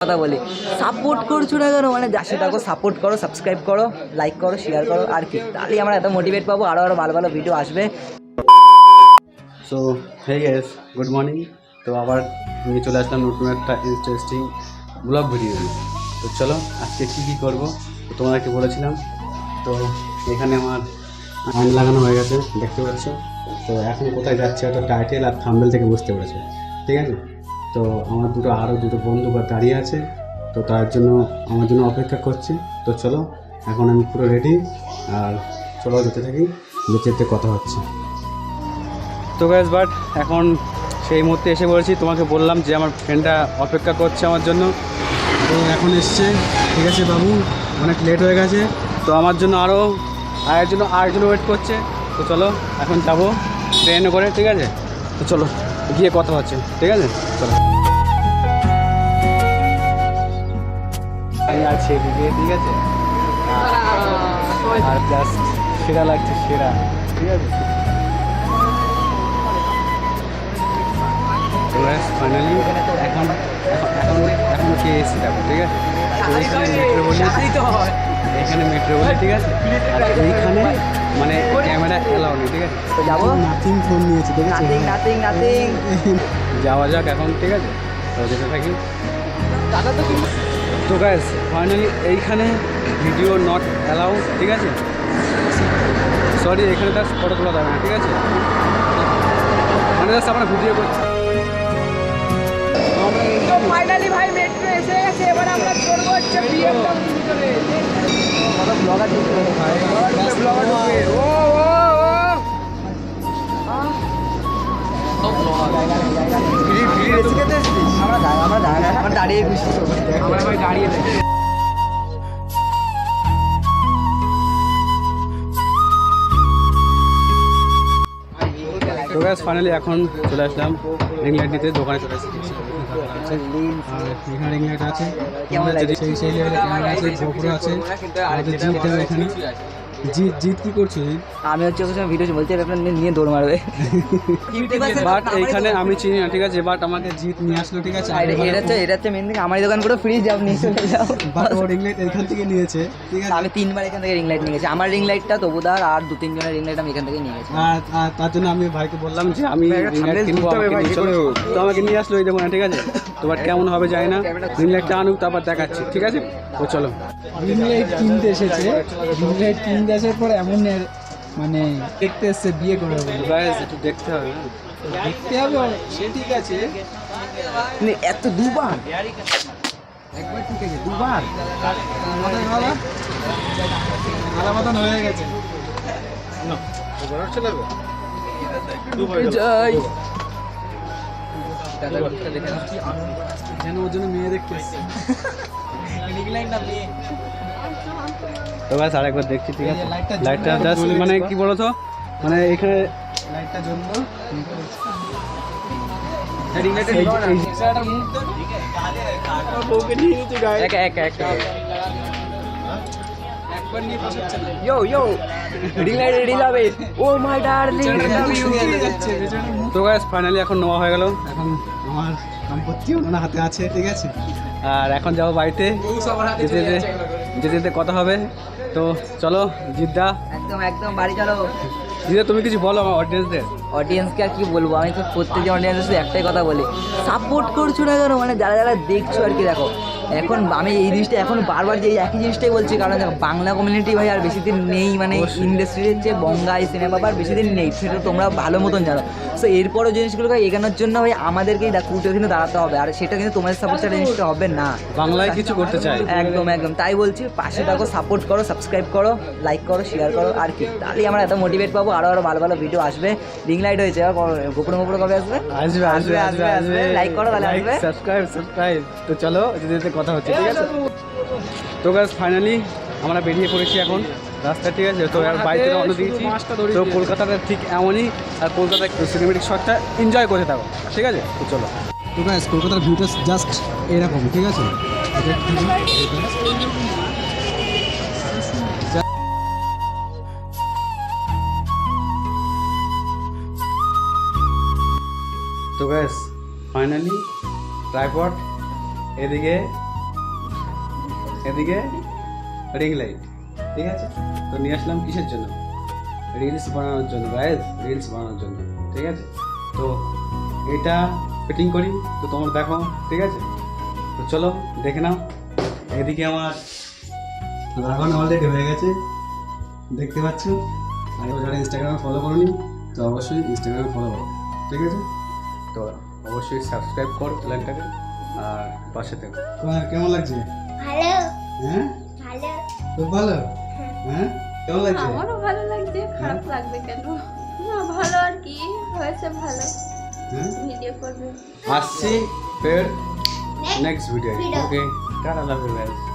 কথা বলি সাপোর্ট করছো না কেন মানে সেটাকে সাপোর্ট করো, সাবস্ক্রাইব করো, লাইক করো, শেয়ার করো আর কি, তাহলেই আমরা এত মোটিভেট পাবো, আরও ভালো ভালো ভিডিও আসবে। So hey guys, good morning. তো আবার নিয়ে চলে আসলাম নতুন একটা ইন্টারেস্টিং ব্লগ ভিডিও। তো চলো আজকে কী করবো তো তোমাদেরকে বলেছিলাম। তো এখানে আমার আইন লাগানো হয়ে গেছে, দেখতে পাচ্ছ। তো এখন কোথায় যাচ্ছে ওটা টাইটেল আর থাম্বনেল থেকে বুঝতে পেরেছো, ঠিক আছে। তো আমার আরও দুটো বন্ধু দাঁড়িয়ে আছে, তো তার জন্য আমার জন্য অপেক্ষা করছে। তো চলো এখন আমি পুরো রেডি, আর চলো যেতে থাকি, যেতে যেতে কথা হচ্ছে। তো গাইস বাট এখন সেই মুহূর্তে এসে পড়েছি, তোমাকে বললাম যে আমার ফ্রেন্ডটা অপেক্ষা করছে আমার জন্য। তো এখন এসছে, ঠিক আছে বাবু, অনেক লেট হয়ে গেছে। তো আমার জন্য আরেকজন ওয়েট করছে। তো চলো এখন যাবো ট্রেনে করে, ঠিক আছে। তো চলো গিয়ে কথা হচ্ছে, ঠিক আছে। চলো আছে এদিকে, ঠিক আছে। আর জাস্ট সেরা লাগছে, সেরা, ঠিক আছে। ফাইনালি এখন কে এসে যাবো, ঠিক আছে। এখানে মেট্রো বলি, ঠিক আছে। আর এইখানে মানে ক্যামেরা এলাও নেই, ঠিক আছে। তো যাবো, নাথিং ফোন নিয়েছি, ঠিক আছে। নাথিং যাওয়া যাক এখন, ঠিক আছে। তো যেতে থাকি। তো গাইস ফাইনালি এইখানে ভিডিও নট অ্যালাউ, ঠিক আছে। সরি, এখানে তার ফটো তোলা যাবে না, ঠিক আছে। মানে জাস্ট আমরা ভিডিও করছি। তো ফাইনালি ভাই মেট্রো এসে গেছে, এবার আমরা চড়বো হচ্ছে BMW ভিতরে। ব্লগার ঢুকবে, ব্লগার ঢুকবে। ও আমরা দাঁড়িয়ে খুশি, আমরা ভাই দাঁড়িয়ে থাকি। তো গাইস ফাইনালি এখন চলে আসলাম রিং লাইট নিতে, দোকানে চলে এসেছি। এখানে রিং লাইট আছে, সেই লেভেলে ক্যামেরা আছে, গোপ্রো আছে, আমাদের জিৎ দেবে এখানে। জিৎ কি করছো? আমি হচ্ছে ভিডিও বলছি আপনার নিয়ে দৌড় মারবে। বাট এইখানে আমি চিনি না, ঠিক আছে। বাট আমাকে জিৎ নিয়ে আসলো, ঠিক আছে। এটা হচ্ছে মেন থেকে আমার দোকান করে ফ্রি যাও, নিয়ে চলে যাও। বাট ও রিং লাইট এখান থেকে নিয়েছে, ঠিক আছে। আমি 3 বার এখান থেকে রিং লাইট নিয়ে গেছি। আমার রিং লাইটটা তবুদার আর 2-3 জনের রিং লাইট আমি এখান থেকে নিয়ে গেছি। আর তার জন্য আমি ভাইকে বললাম যে আমি রিং লাইট কিনবো, আমাকে নিয়ে চলো। তো আমাকে নিয়ে আসলো এই দোকানে, ঠিক আছে। তো বাট কেমন হবে জানি না, রিং লাইটটা আনুক তারপর দেখাচ্ছি, ঠিক আছে। তো চলো রিং লাইট কিনতে এসেছে, রিং লাইট কিনতে আসার পর এমন মানে দেখতে এসছে বিয়ে করে বলে। গাইস একটু দেখতে হবে, দেখতে হবে, সে ঠিক আছে। এত দুবার একবার ঠিক আছে, দুবার মালা মতন হয়ে গেছে। যেন ওর জন্য মেয়ে দেখতে এসছে। তো গাইস আরেকবার দেখছি, ঠিক আছে। লাইটটা জাস্ট মানে কি বলতো, মানে এখানে লাইটটা জন্য তো গাইস ফাইনালি এখন নেওয়া হয়ে গেল। এখন আমার সম্পত্তি ওনার হাতে আছে, ঠিক আছে। আর এখন যাবো বাড়িতে, যেতে যেতে কথা হবে। তো চলো জিদ্দা, একদম বাড়ি চলো। জিদ্দা তুমি কিছু বলো আমার অডিয়েন্সকে আর কি বলবো, আমি তো প্রত্যেকটা অডিয়েন্সের শুধু একটাই কথা বলি, সাপোর্ট করছো না কেন মানে যারা দেখছো আর কি। দেখো এখন আমি এই জিনিসটা এখন বারবার যে একই জিনিসটাই বলছি, কারণ দেখো বাংলা কমিউনিটি ভাই আর বেশি দিন নেই, মানে ইন্ডাস্ট্রির যে বঙ্গাই সিনেমা আর বেশি দিন নেই, সেটা তোমরা ভালো মতন জানো। সো এরপরও জিনিসগুলোকে এগানোর জন্য ভাই আমাদেরকেই উঠে কিন্তু দাঁড়াতে হবে, আর সেটা কিন্তু তোমাদের সাপোর্ট ছাড়া জিনিসটা হবে না। বাংলায় কিছু করতে চাই, একদম তাই বলছি, পাশে থাকো, সাপোর্ট করো, সাবস্ক্রাইব করো, লাইক করো, শেয়ার করো আর কি, তাহলেই আমরা এত মোটিভেট পাবো, আরও ভালো ভালো ভিডিও আসবে। রিং লাইট হয়েছে, গোপন কবে আসবে? আসবে। লাইক করো তাহলে আসবে, সাবস্ক্রাইব। তো চলো যেতে কথা হচ্ছে, ঠিক আছে। তো গাইস ফাইনালি আমরা বেরিয়ে পড়েছি এখন রাস্তা, ঠিক আছে। তো আর বাইরে অন্য দিয়েছি। তো কলকাতাটা ঠিক এমনই, আর কলকাতার সিনেমেটিক শটটা এনজয় করতে থাকো, ঠিক আছে। তো চলো। তো গাইস কলকাতার ভিউটা জাস্ট এরকম, ঠিক আছে। তো গাইস ফাইনালি ট্রাইপড এদিকে এদিকে রিং লাইট, ঠিক আছে? তো নিয়ে আসলাম কিসের জন্য? রিলস বানানোর জন্য গাইজ, রিলস বানানোর জন্য, ঠিক আছে? তো এটা ফিটিং করি, তো তোমরা দেখো, ঠিক আছে? তো চলো দেখে নাও। এদিকে আমার লাগানো অলরেডি হয়ে গেছে, দেখতে পাচ্ছ। আর যারা ইনস্টাগ্রামে ফলো করোনি তো অবশ্যই ইনস্টাগ্রামে ফলো করো, ঠিক আছে? তো অবশ্যই সাবস্ক্রাইব করো চ্যানেলটাকে আর পাশে থেকো। কেমন লাগছে? ভালো হ্যাঁ, ভালো খুব ভালো। হ্যাঁ, কেমন লাগছে? আমারও ভালো লাগছে, খারাপ লাগবে কেন? না ভালো, আর কি হয়েছে ভালো, হ্যাঁ, ভিডিও করবে। আসছি ফের next video. Okay, tata, love you guys.